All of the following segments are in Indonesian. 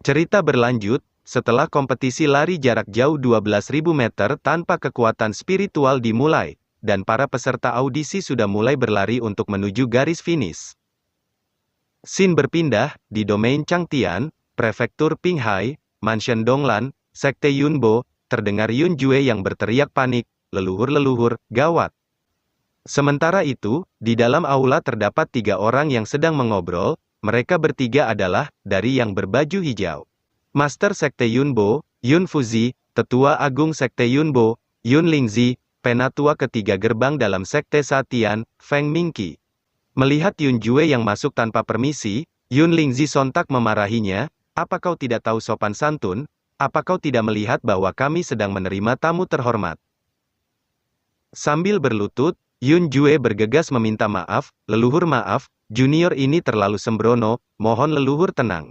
Cerita berlanjut, setelah kompetisi lari jarak jauh 12.000 meter tanpa kekuatan spiritual dimulai, dan para peserta audisi sudah mulai berlari untuk menuju garis finish. Scene berpindah, di domain Changtian, Prefektur Qinghai, Mansion Donglan, Sekte Yunbo, terdengar Yun Jue yang berteriak panik, "Leluhur-leluhur, gawat!" Sementara itu, di dalam aula terdapat 3 orang yang sedang mengobrol, mereka bertiga adalah, dari yang berbaju hijau. Master Sekte Yunbo, Yun Fuzi, Tetua Agung Sekte Yunbo, Yun Lingzi, Penatua ketiga gerbang dalam Sekte Satian, Feng Mingqi. Melihat Yun Jue yang masuk tanpa permisi, Yun Lingzi sontak memarahinya, "Apa kau tidak tahu sopan santun? Apa kau tidak melihat bahwa kami sedang menerima tamu terhormat?" Sambil berlutut, Yun Jue bergegas meminta maaf, "Leluhur maaf, junior ini terlalu sembrono, mohon leluhur tenang."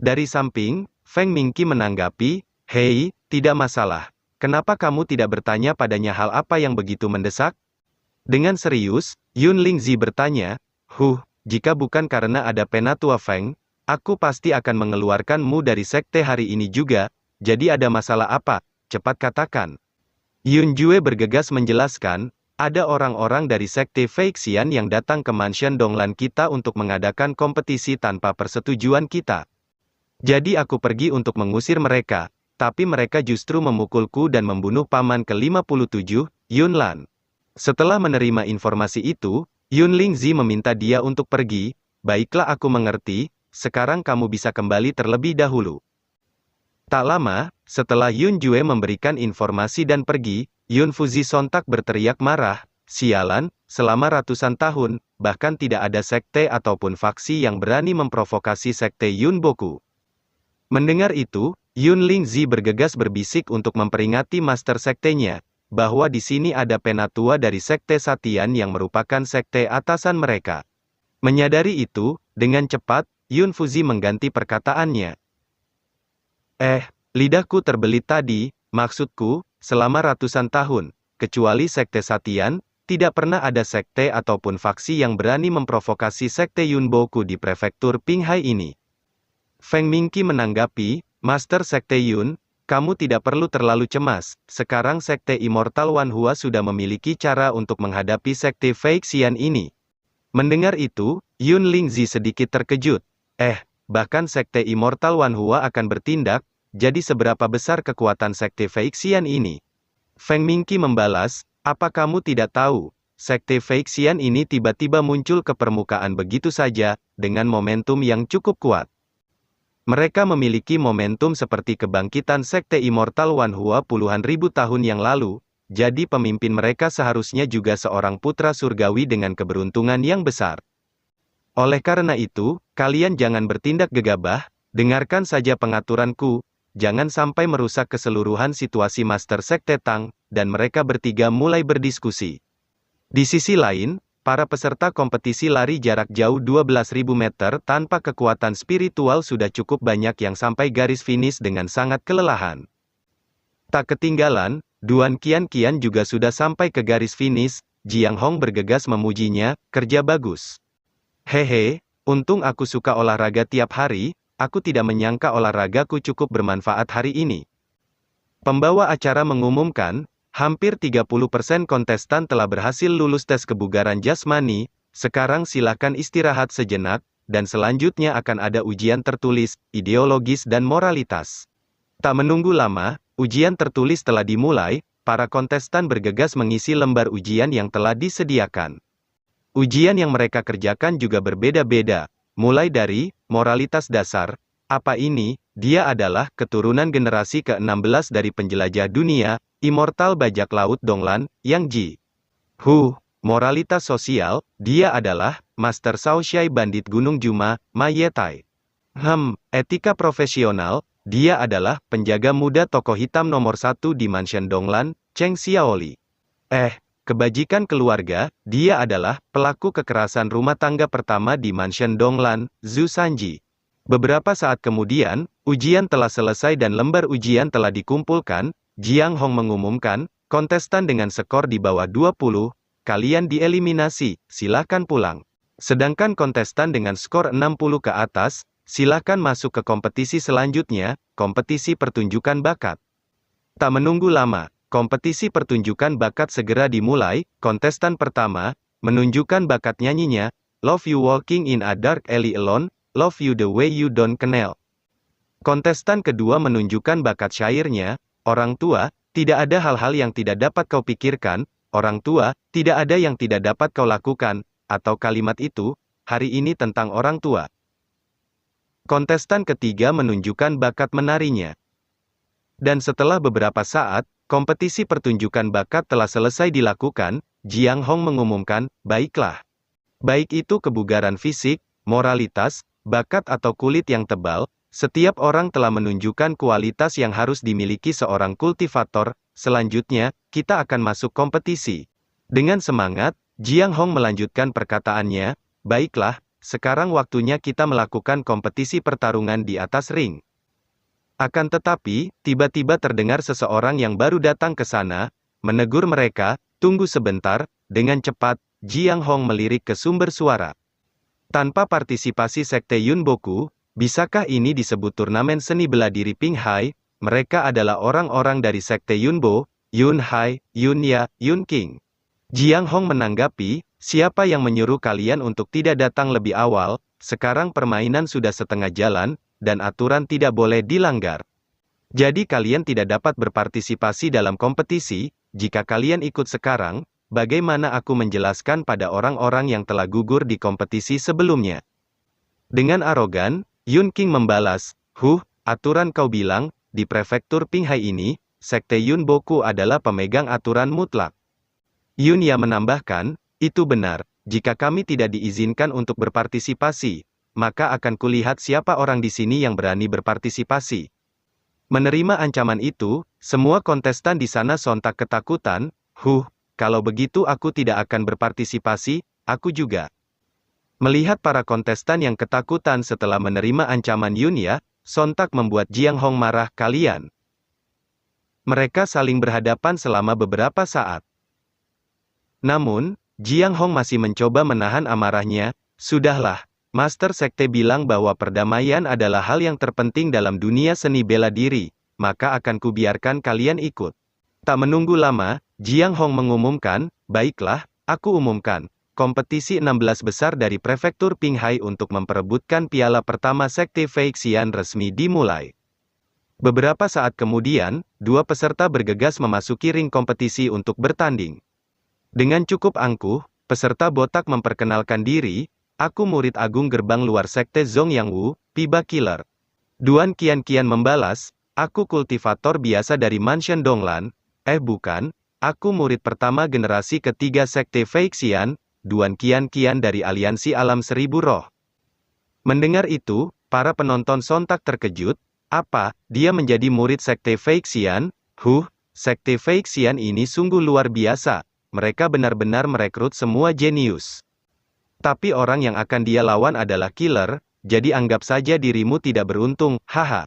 Dari samping, Feng Mingqi menanggapi, "Hei, tidak masalah. Kenapa kamu tidak bertanya padanya hal apa yang begitu mendesak?" Dengan serius, Yun Lingzi bertanya, jika bukan karena ada Penatua Feng, aku pasti akan mengeluarkanmu dari sekte hari ini juga, jadi ada masalah apa? Cepat katakan." Yun Jue bergegas menjelaskan, "Ada orang-orang dari Sekte Feixian yang datang ke Mansion Donglan kita untuk mengadakan kompetisi tanpa persetujuan kita. Jadi aku pergi untuk mengusir mereka, tapi mereka justru memukulku dan membunuh paman ke-57, Yun Lan." Setelah menerima informasi itu, Yun Lingzi meminta dia untuk pergi. "Baiklah, aku mengerti, sekarang kamu bisa kembali terlebih dahulu." Tak lama, setelah Yun Jue memberikan informasi dan pergi, Yun Fuzi sontak berteriak marah, "Sialan, selama ratusan tahun, bahkan tidak ada sekte ataupun faksi yang berani memprovokasi sekte Yunboku." Mendengar itu, Yun Lingzi bergegas berbisik untuk memperingati master sektenya, bahwa di sini ada penatua dari sekte Satian yang merupakan sekte atasan mereka. Menyadari itu, dengan cepat, Yun Fuzi mengganti perkataannya. Lidahku terbelit tadi, maksudku, selama ratusan tahun, kecuali sekte Satian, tidak pernah ada sekte ataupun faksi yang berani memprovokasi sekte Yunboku di prefektur Qinghai ini." Feng Mingqi menanggapi, "Master Sekte Yun, kamu tidak perlu terlalu cemas, sekarang sekte Immortal Wanhua sudah memiliki cara untuk menghadapi sekte Feixian ini." Mendengar itu, Yun Lingzi sedikit terkejut. Bahkan sekte Immortal Wanhua akan bertindak, jadi seberapa besar kekuatan sekte Feixian ini? Feng Mingqi membalas, "Apa kamu tidak tahu, sekte Feixian ini tiba-tiba muncul ke permukaan begitu saja, dengan momentum yang cukup kuat. Mereka memiliki momentum seperti kebangkitan sekte Immortal Wanhua puluhan ribu tahun yang lalu, jadi pemimpin mereka seharusnya juga seorang putra surgawi dengan keberuntungan yang besar. Oleh karena itu, kalian jangan bertindak gegabah, dengarkan saja pengaturanku, jangan sampai merusak keseluruhan situasi Master Sekte Tang," dan mereka bertiga mulai berdiskusi. Di sisi lain, para peserta kompetisi lari jarak jauh 12.000 meter tanpa kekuatan spiritual sudah cukup banyak yang sampai garis finish dengan sangat kelelahan. Tak ketinggalan, Duan Qian juga sudah sampai ke garis finish. Jiang Hong bergegas memujinya, "Kerja bagus. Hehe, untung aku suka olahraga tiap hari, aku tidak menyangka olahragaku cukup bermanfaat hari ini." Pembawa acara mengumumkan, hampir 30% kontestan telah berhasil lulus tes kebugaran jasmani, sekarang silakan istirahat sejenak, dan selanjutnya akan ada ujian tertulis, ideologis dan moralitas. Tak menunggu lama, ujian tertulis telah dimulai, para kontestan bergegas mengisi lembar ujian yang telah disediakan. Ujian yang mereka kerjakan juga berbeda-beda, mulai dari, moralitas dasar, apa ini, dia adalah keturunan generasi ke-16 dari penjelajah dunia, Immortal Bajak Laut Donglan, Yang Ji. Moralitas sosial, dia adalah, Master Shaoxiai Bandit Gunung Juma, Ma Yetai. Etika profesional, dia adalah, penjaga muda tokoh hitam nomor 1 di Mansion Donglan, Cheng Xiaoli. Kebajikan keluarga, dia adalah, pelaku kekerasan rumah tangga pertama di Mansion Donglan, Zhu Sanji. Beberapa saat kemudian, ujian telah selesai dan lembar ujian telah dikumpulkan, Jiang Hong mengumumkan, kontestan dengan skor di bawah 20, kalian dieliminasi, silakan pulang. Sedangkan kontestan dengan skor 60 ke atas, Silakan masuk ke kompetisi selanjutnya, kompetisi pertunjukan bakat. Tak menunggu lama, kompetisi pertunjukan bakat segera dimulai. Kontestan pertama, menunjukkan bakat nyanyinya, Love You Walking in a Dark Alley Alone, Love You the Way You Don't Kenal. Kontestan kedua menunjukkan bakat syairnya, Orang tua, tidak ada hal-hal yang tidak dapat kau pikirkan, orang tua, tidak ada yang tidak dapat kau lakukan, atau kalimat itu, hari ini tentang orang tua. Kontestan ketiga menunjukkan bakat menarinya. Dan setelah beberapa saat, kompetisi pertunjukan bakat telah selesai dilakukan, Jiang Hong mengumumkan, baiklah. Baik itu kebugaran fisik, moralitas, bakat atau kulit yang tebal, setiap orang telah menunjukkan kualitas yang harus dimiliki seorang kultivator. Selanjutnya, kita akan masuk kompetisi. Dengan semangat, Jiang Hong melanjutkan perkataannya, baiklah, sekarang waktunya kita melakukan kompetisi pertarungan di atas ring. Akan tetapi, tiba-tiba terdengar seseorang yang baru datang ke sana, menegur mereka, tunggu sebentar. Dengan cepat, Jiang Hong melirik ke sumber suara. Tanpa partisipasi Sekte Yunboku, bisakah ini disebut turnamen seni bela diri Pinghai? Mereka adalah orang-orang dari Sekte Yunbo, Yun Hai, Yun Ya, Yun King. Jiang Hong menanggapi, siapa yang menyuruh kalian untuk tidak datang lebih awal? Sekarang permainan sudah setengah jalan, dan aturan tidak boleh dilanggar. Jadi kalian tidak dapat berpartisipasi dalam kompetisi. Jika kalian ikut sekarang, bagaimana aku menjelaskan pada orang-orang yang telah gugur di kompetisi sebelumnya? Dengan arogan, Yun King membalas, aturan kau bilang, di prefektur Pinghai ini, Sekte Yunboku adalah pemegang aturan mutlak. Yun Ya menambahkan, itu benar, jika kami tidak diizinkan untuk berpartisipasi, maka akan kulihat siapa orang di sini yang berani berpartisipasi. Menerima ancaman itu, semua kontestan di sana sontak ketakutan, kalau begitu aku tidak akan berpartisipasi, aku juga. Melihat para kontestan yang ketakutan setelah menerima ancaman Yun Ya, sontak membuat Jiang Hong marah, kalian. Mereka saling berhadapan selama beberapa saat. Namun, Jiang Hong masih mencoba menahan amarahnya, sudahlah, Master Sekte bilang bahwa perdamaian adalah hal yang terpenting dalam dunia seni bela diri, maka akan kubiarkan kalian ikut. Tak menunggu lama, Jiang Hong mengumumkan, baiklah, aku umumkan. Kompetisi 16 besar dari prefektur Pinghai untuk memperebutkan piala pertama Sekte Feixian resmi dimulai. Beberapa saat kemudian, dua peserta bergegas memasuki ring kompetisi untuk bertanding. Dengan cukup angkuh, peserta botak memperkenalkan diri, aku murid agung gerbang luar Sekte Zongyang Wu, Piba Killer. Duan Qian membalas, aku kultivator biasa dari Mansion Donglan, bukan, aku murid pertama generasi ketiga Sekte Feixian, Duan Qian dari Aliansi Alam Seribu Roh. Mendengar itu, para penonton sontak terkejut, apa, dia menjadi murid Sekte Feixian? Sekte Feixian ini sungguh luar biasa, mereka benar-benar merekrut semua jenius. Tapi orang yang akan dia lawan adalah killer, jadi anggap saja dirimu tidak beruntung, haha.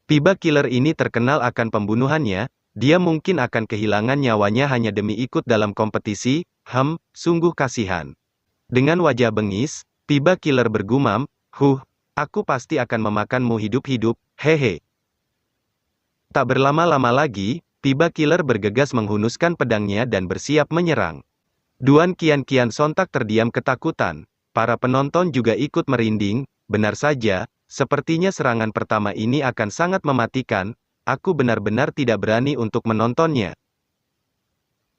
Piba Killer ini terkenal akan pembunuhannya, dia mungkin akan kehilangan nyawanya hanya demi ikut dalam kompetisi, sungguh kasihan. Dengan wajah bengis, Piba Killer bergumam, aku pasti akan memakanmu hidup-hidup, hehe. Tak berlama-lama lagi, Piba Killer bergegas menghunuskan pedangnya dan bersiap menyerang. Duan Qian sontak terdiam ketakutan. Para penonton juga ikut merinding, benar saja, sepertinya serangan pertama ini akan sangat mematikan, aku benar-benar tidak berani untuk menontonnya.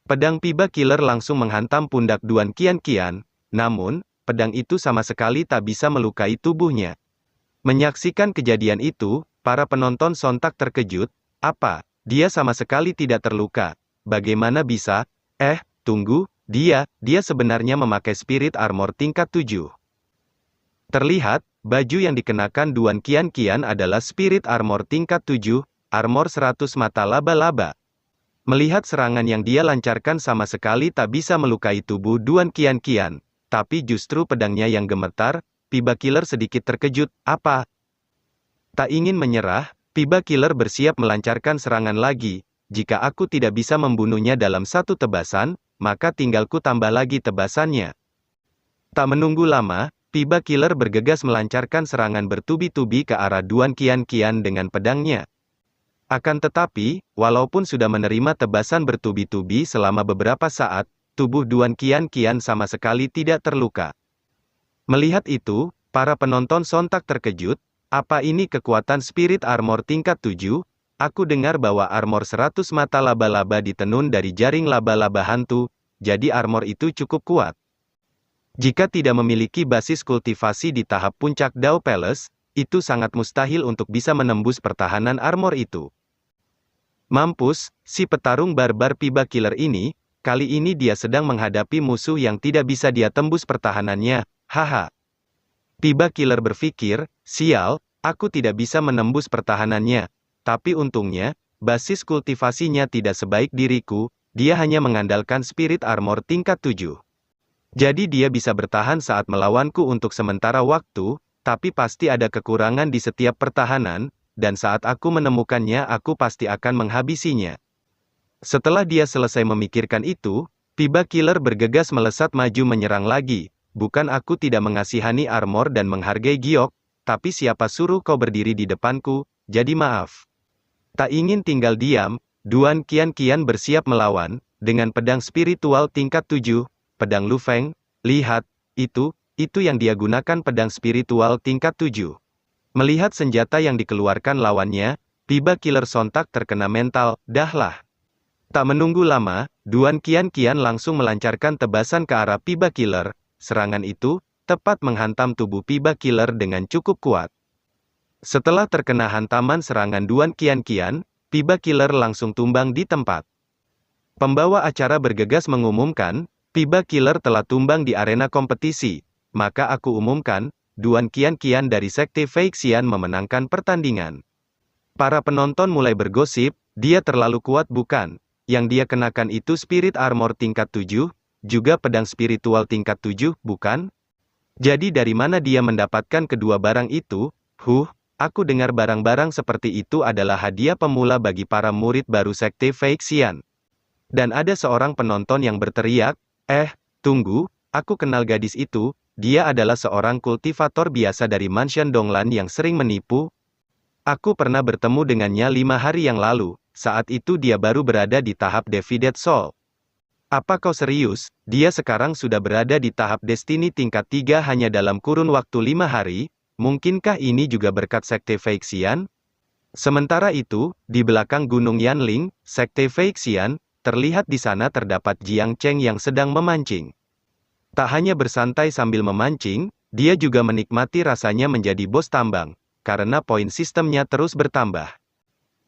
Pedang Piba Killer langsung menghantam pundak Duan Qian, namun, pedang itu sama sekali tak bisa melukai tubuhnya. Menyaksikan kejadian itu, para penonton sontak terkejut, apa, dia sama sekali tidak terluka, bagaimana bisa, tunggu, dia sebenarnya memakai Spirit Armor tingkat 7. Terlihat, baju yang dikenakan Duan Qian adalah Spirit Armor tingkat 7, armor 100 mata laba-laba. Melihat serangan yang dia lancarkan sama sekali tak bisa melukai tubuh Duan Qian, tapi justru pedangnya yang gemetar, Piba Killer sedikit terkejut, apa? Tak ingin menyerah, Piba Killer bersiap melancarkan serangan lagi, jika aku tidak bisa membunuhnya dalam satu tebasan, maka tinggalku tambah lagi tebasannya. Tak menunggu lama, Piba Killer bergegas melancarkan serangan bertubi-tubi ke arah Duan Qianqian dengan pedangnya. Akan tetapi, walaupun sudah menerima tebasan bertubi-tubi selama beberapa saat, tubuh Duan Qianqian sama sekali tidak terluka. Melihat itu, para penonton sontak terkejut. Apa ini kekuatan spirit armor tingkat 7? Aku dengar bahwa armor 100 mata laba-laba ditenun dari jaring laba-laba hantu, jadi armor itu cukup kuat. Jika tidak memiliki basis kultivasi di tahap puncak Dao Palace, itu sangat mustahil untuk bisa menembus pertahanan armor itu. Mampus, si petarung barbar Piba Killer ini, kali ini dia sedang menghadapi musuh yang tidak bisa dia tembus pertahanannya, haha. Piba Killer berpikir, sial, aku tidak bisa menembus pertahanannya. Tapi untungnya, basis kultivasinya tidak sebaik diriku, dia hanya mengandalkan spirit armor tingkat 7. Jadi dia bisa bertahan saat melawanku untuk sementara waktu, tapi pasti ada kekurangan di setiap pertahanan, dan saat aku menemukannya aku pasti akan menghabisinya. Setelah dia selesai memikirkan itu, Piba Killer bergegas melesat maju menyerang lagi. Bukan aku tidak mengasihani armor dan menghargai giok, tapi siapa suruh kau berdiri di depanku, jadi maaf. Tak ingin tinggal diam, Duan Qianqian bersiap melawan, dengan pedang spiritual tingkat 7, pedang Lu Feng. Lihat, itu yang dia gunakan, pedang spiritual tingkat 7. Melihat senjata yang dikeluarkan lawannya, Piba Killer sontak terkena mental, dahlah. Tak menunggu lama, Duan Qianqian langsung melancarkan tebasan ke arah Piba Killer. Serangan itu, tepat menghantam tubuh Piba Killer dengan cukup kuat. Setelah terkena hantaman serangan Duan Qianqian, Piba Killer langsung tumbang di tempat. Pembawa acara bergegas mengumumkan, Piba Killer telah tumbang di arena kompetisi. Maka aku umumkan, Duan Qianqian dari Sekte Feixian memenangkan pertandingan. Para penonton mulai bergosip, dia terlalu kuat bukan? Yang dia kenakan itu spirit armor tingkat 7, juga pedang spiritual tingkat 7, bukan? Jadi dari mana dia mendapatkan kedua barang itu? Aku dengar barang-barang seperti itu adalah hadiah pemula bagi para murid baru Sekte Feixian. Dan ada seorang penonton yang berteriak, tunggu, aku kenal gadis itu. Dia adalah seorang kultivator biasa dari Mansion Donglan yang sering menipu. Aku pernah bertemu dengannya 5 hari yang lalu, saat itu dia baru berada di tahap Divided Soul. Apa kau serius? Dia sekarang sudah berada di tahap Destiny tingkat 3 hanya dalam kurun waktu 5 hari? Mungkinkah ini juga berkat Sekte Feixian? Sementara itu, di belakang Gunung Yanling, Sekte Feixian, terlihat di sana terdapat Jiang Cheng yang sedang memancing. Tak hanya bersantai sambil memancing, dia juga menikmati rasanya menjadi bos tambang, karena poin sistemnya terus bertambah.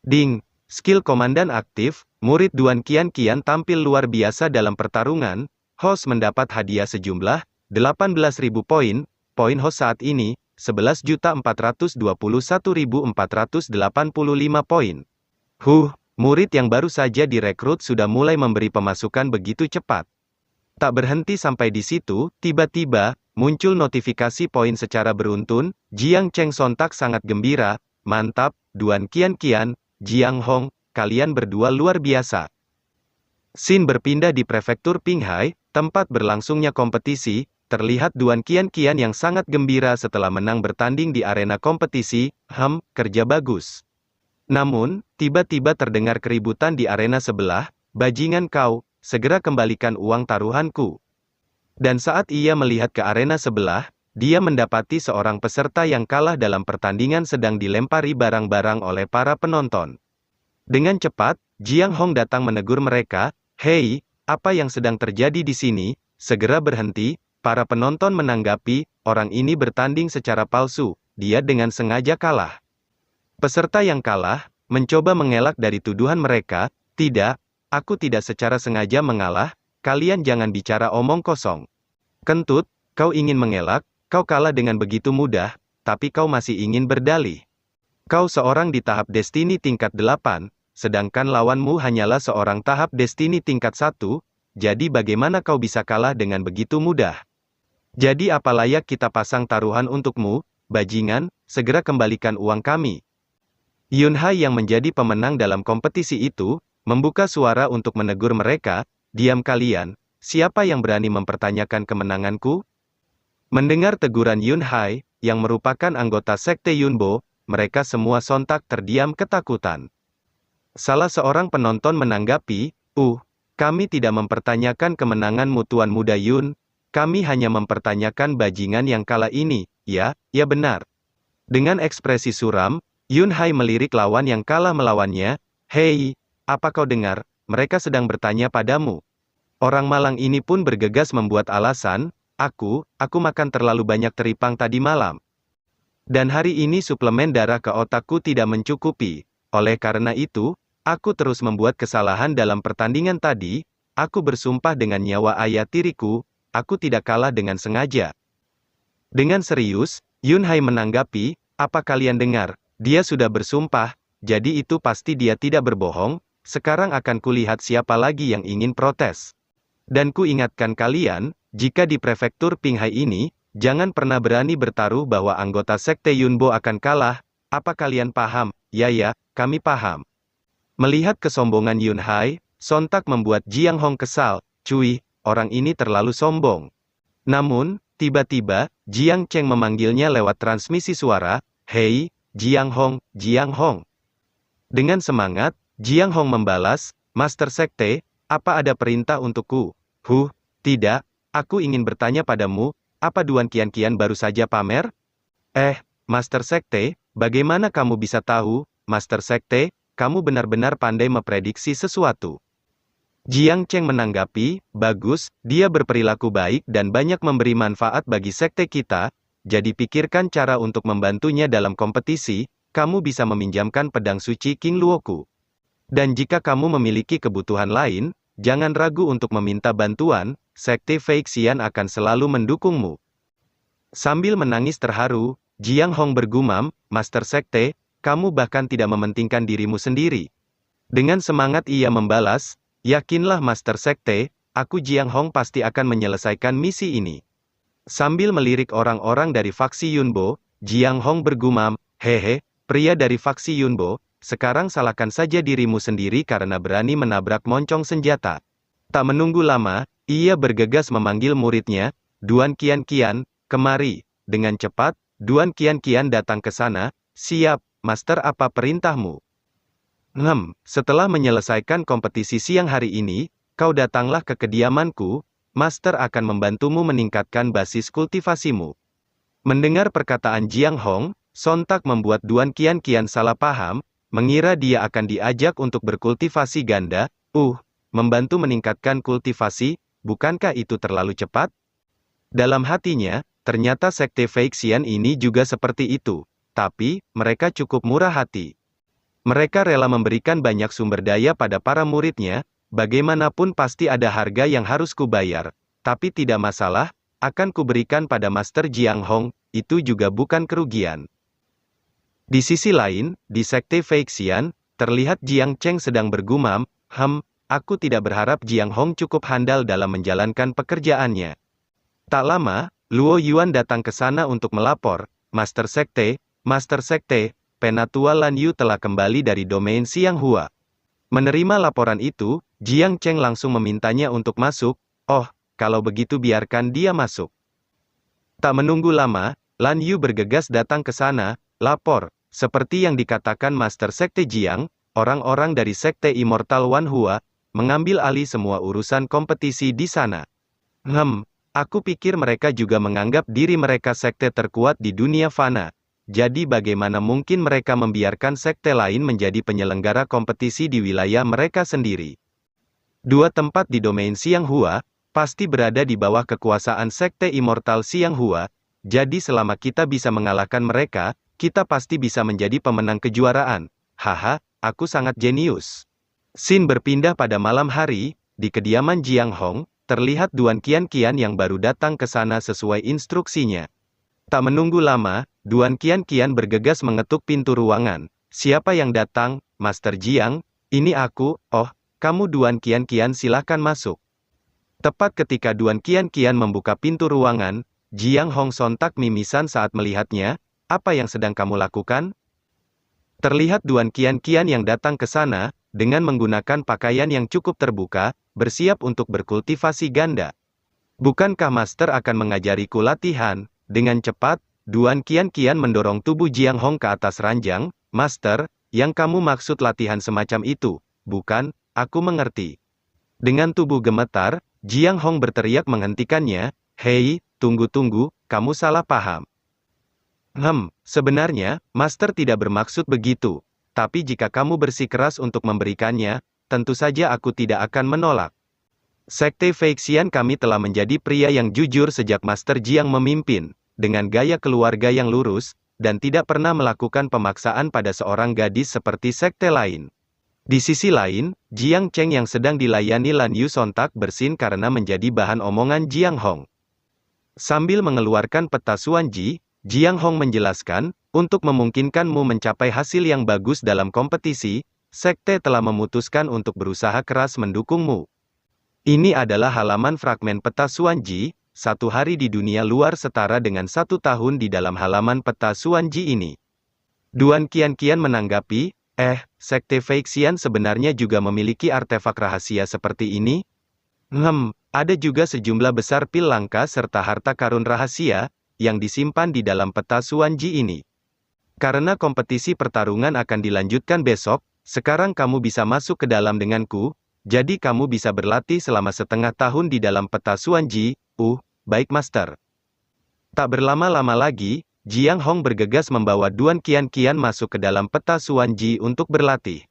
Ding, skill komandan aktif, murid Duan Qianqian tampil luar biasa dalam pertarungan, host mendapat hadiah sejumlah 18.000 poin, poin host saat ini, 11.421.485 poin. Murid yang baru saja direkrut sudah mulai memberi pemasukan begitu cepat. Tak berhenti sampai di situ, tiba-tiba, muncul notifikasi poin secara beruntun. Jiang Cheng sontak sangat gembira, mantap, Duan Qianqian, Jiang Hong, kalian berdua luar biasa. Scene berpindah di prefektur Pinghai, tempat berlangsungnya kompetisi, terlihat Duan Qianqian yang sangat gembira setelah menang bertanding di arena kompetisi, kerja bagus. Namun, tiba-tiba terdengar keributan di arena sebelah, bajingan kau, segera kembalikan uang taruhanku. Dan saat ia melihat ke arena sebelah, dia mendapati seorang peserta yang kalah dalam pertandingan sedang dilempari barang-barang oleh para penonton. Dengan cepat, Jiang Hong datang menegur mereka, "Hei, apa yang sedang terjadi di sini? Segera berhenti." Para penonton menanggapi, orang ini bertanding secara palsu, dia dengan sengaja kalah. Peserta yang kalah, mencoba mengelak dari tuduhan mereka, "Tidak, aku tidak secara sengaja mengalah, kalian jangan bicara omong kosong. Kentut, kau ingin mengelak, kau kalah dengan begitu mudah, tapi kau masih ingin berdalih. Kau seorang di tahap Destiny tingkat 8, sedangkan lawanmu hanyalah seorang tahap Destiny tingkat 1, jadi bagaimana kau bisa kalah dengan begitu mudah? Jadi apa layak kita pasang taruhan untukmu, bajingan, segera kembalikan uang kami." Yun Hai yang menjadi pemenang dalam kompetisi itu, membuka suara untuk menegur mereka, "Diam kalian, siapa yang berani mempertanyakan kemenanganku? Mendengar teguran Yun Hai, yang merupakan anggota Sekte Yunbo, mereka semua sontak terdiam ketakutan. Salah seorang penonton menanggapi, kami tidak mempertanyakan kemenanganmu Tuan Muda Yun, kami hanya mempertanyakan bajingan yang kalah ini, ya benar. Dengan ekspresi suram, Yun Hai melirik lawan yang kalah melawannya, hei, apa kau dengar, mereka sedang bertanya padamu. Orang malang ini pun bergegas membuat alasan, aku makan terlalu banyak teripang tadi malam. Dan hari ini suplemen darah ke otakku tidak mencukupi. Oleh karena itu, aku terus membuat kesalahan dalam pertandingan tadi, aku bersumpah dengan nyawa ayah tiriku, aku tidak kalah dengan sengaja. Dengan serius, Yun Hai menanggapi, apa kalian dengar, dia sudah bersumpah, jadi itu pasti dia tidak berbohong, sekarang akan kulihat siapa lagi yang ingin protes. Dan ku ingatkan kalian, jika di prefektur Qinghai ini, jangan pernah berani bertaruh bahwa anggota Sekte Yunbo akan kalah, apa kalian paham? Ya, kami paham. Melihat kesombongan Yun Hai, sontak membuat Jiang Hong kesal, cuy, orang ini terlalu sombong. Namun, tiba-tiba, Jiang Cheng memanggilnya lewat transmisi suara, hei, Jiang Hong. Dengan semangat, Jiang Hong membalas, Master Sekte, apa ada perintah untukku? Tidak, aku ingin bertanya padamu, apa Duan Qian baru saja pamer? Master Sekte, bagaimana kamu bisa tahu, Master Sekte, kamu benar-benar pandai memprediksi sesuatu. Jiang Cheng menanggapi, bagus, dia berperilaku baik dan banyak memberi manfaat bagi sekte kita, jadi pikirkan cara untuk membantunya dalam kompetisi, kamu bisa meminjamkan pedang suci King Luoku. Dan jika kamu memiliki kebutuhan lain, jangan ragu untuk meminta bantuan, Sekte Fei Xian akan selalu mendukungmu. Sambil menangis terharu, Jiang Hong bergumam, Master Sekte, kamu bahkan tidak mementingkan dirimu sendiri. Dengan semangat ia membalas, yakinlah Master Sekte, aku Jiang Hong pasti akan menyelesaikan misi ini. Sambil melirik orang-orang dari faksi Yunbo, Jiang Hong bergumam, hehe, pria dari faksi Yunbo, sekarang salahkan saja dirimu sendiri karena berani menabrak moncong senjata. Tak menunggu lama, ia bergegas memanggil muridnya, Duan Qian, kemari. Dengan cepat, Duan Qian datang ke sana, siap, Master apa perintahmu? Setelah menyelesaikan kompetisi siang hari ini, kau datanglah ke kediamanku, Master akan membantumu meningkatkan basis kultivasimu. Mendengar perkataan Jiang Hong, sontak membuat Duan Qian salah paham, mengira dia akan diajak untuk berkultivasi ganda, membantu meningkatkan kultivasi, bukankah itu terlalu cepat? Dalam hatinya, ternyata Sekte Fei Xian ini juga seperti itu, tapi, mereka cukup murah hati. Mereka rela memberikan banyak sumber daya pada para muridnya, bagaimanapun pasti ada harga yang harus kubayar, tapi tidak masalah, akan kuberikan pada Master Jiang Hong, itu juga bukan kerugian. Di sisi lain, di Sekte Fei Xian, terlihat Jiang Cheng sedang bergumam, aku tidak berharap Jiang Hong cukup handal dalam menjalankan pekerjaannya. Tak lama, Luo Yuan datang ke sana untuk melapor, Master Sekte, Penatua Lan Yu telah kembali dari domain Xiang Hua. Menerima laporan itu, Jiang Cheng langsung memintanya untuk masuk, kalau begitu biarkan dia masuk. Tak menunggu lama, Lan Yu bergegas datang ke sana, lapor, seperti yang dikatakan Master Sekte Jiang, orang-orang dari Sekte Immortal Wan Hua, mengambil alih semua urusan kompetisi di sana. Aku pikir mereka juga menganggap diri mereka sekte terkuat di dunia fana. Jadi bagaimana mungkin mereka membiarkan sekte lain menjadi penyelenggara kompetisi di wilayah mereka sendiri? Dua tempat di domain Xiang Hua, pasti berada di bawah kekuasaan Sekte Immortal Xiang Hua, jadi selama kita bisa mengalahkan mereka, kita pasti bisa menjadi pemenang kejuaraan. Aku sangat jenius. Scene berpindah pada malam hari, di kediaman Jiang Hong, terlihat Duan Qian yang baru datang ke sana sesuai instruksinya. Tak menunggu lama, Duan Qian bergegas mengetuk pintu ruangan. Siapa yang datang, Master Jiang? Ini aku, kamu Duan Qian silakan masuk. Tepat ketika Duan Qian membuka pintu ruangan, Jiang Hong sontak mimisan saat melihatnya, apa yang sedang kamu lakukan? Terlihat Duan Qian yang datang ke sana, dengan menggunakan pakaian yang cukup terbuka, bersiap untuk berkultivasi ganda. Bukankah Master akan mengajariku latihan? Dengan cepat, Duan Qian mendorong tubuh Jiang Hong ke atas ranjang. Master, yang kamu maksud latihan semacam itu, bukan? Aku mengerti. Dengan tubuh gemetar, Jiang Hong berteriak menghentikannya. Hei, tunggu, kamu salah paham. Sebenarnya, Master tidak bermaksud begitu. Tapi jika kamu bersikeras untuk memberikannya, tentu saja aku tidak akan menolak. Sekte Feixian kami telah menjadi pria yang jujur sejak Master Jiang memimpin, dengan gaya keluarga yang lurus, dan tidak pernah melakukan pemaksaan pada seorang gadis seperti sekte lain. Di sisi lain, Jiang Cheng yang sedang dilayani Lan Yu sontak bersin karena menjadi bahan omongan Jiang Hong. Sambil mengeluarkan peta Suanji, Jiang Hong menjelaskan, untuk memungkinkanmu mencapai hasil yang bagus dalam kompetisi, sekte telah memutuskan untuk berusaha keras mendukungmu. Ini adalah halaman fragmen peta Suanji. 1 hari di dunia luar setara dengan 1 tahun di dalam halaman peta Suanji ini. Duan Qian menanggapi, Sekte Feixian sebenarnya juga memiliki artefak rahasia seperti ini? Ada juga sejumlah besar pil langka serta harta karun rahasia, yang disimpan di dalam peta Suanji ini. Karena kompetisi pertarungan akan dilanjutkan besok, sekarang kamu bisa masuk ke dalam denganku, jadi kamu bisa berlatih selama setengah tahun di dalam peta Suanji. Baik Master. Tak berlama-lama lagi, Jiang Hong bergegas membawa Duan Qian masuk ke dalam peta Suanji untuk berlatih.